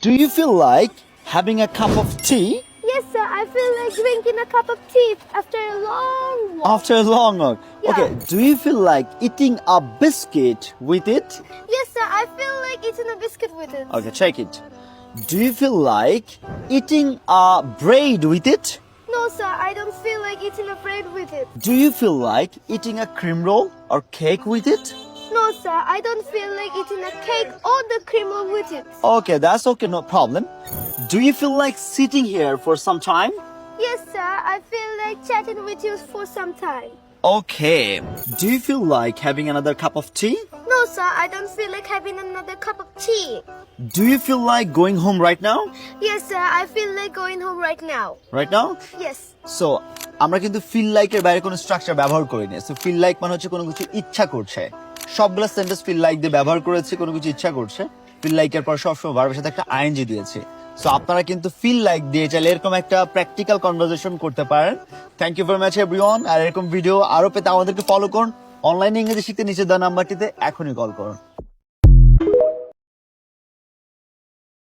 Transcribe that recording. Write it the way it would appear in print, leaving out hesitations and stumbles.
Do you feel like having a cup of tea Yes, sir. I feel like drinking a cup of tea after a long walk. after a long walk? Yeah. Okay, do you feel like eating a biscuit with it? Yes, sir. I feel like eating a biscuit with it. Okay, check it. Do you feel like eating a bread with it? No, sir. I don't feel like eating a bread with it. Do you feel like eating a cream roll or cake with it? No, sir. I don't feel like eating a cake or the cream roll with it. Okay, that's okay, no problem. Do you feel like sitting here for some time? Yes, sir. I feel like chatting with you for some time. Okay. Do you feel like having another cup of tea? No, sir. I don't feel like having another cup of tea. Do you feel like going home right now? Yes, sir. I feel like going home right now. Right now? Yes. So আমরা কিন্তু feel like এর বাইরে কোনো structure ব্যবহার করি না। So feel like মানে হচ্ছে কোনো কিছু ইচ্ছা করছে। সবগুলো সেন্টেন্স ফিল লাইক দিয়ে ব্যবহার করেছে, কোনো কিছু ইচ্ছা করছে। ফিল লাইক এর পর সবসময় ভার্বের সাথে একটা আইএনজি দিয়েছে। সো আপনারা কিন্তু ফিল লাইক দিয়ে চাইলে এরকম একটা প্র্যাকটিক্যাল কনভারসেশন করতে পারেন। Thank you very much everyone. আর এরকম ভিডিও আরো পেতে আমাদেরকে ফলো করুন। অনলাইনে ইংরেজি শিখতে নিচে দেওয়া নাম্বারটিতে এখনই কল করুন।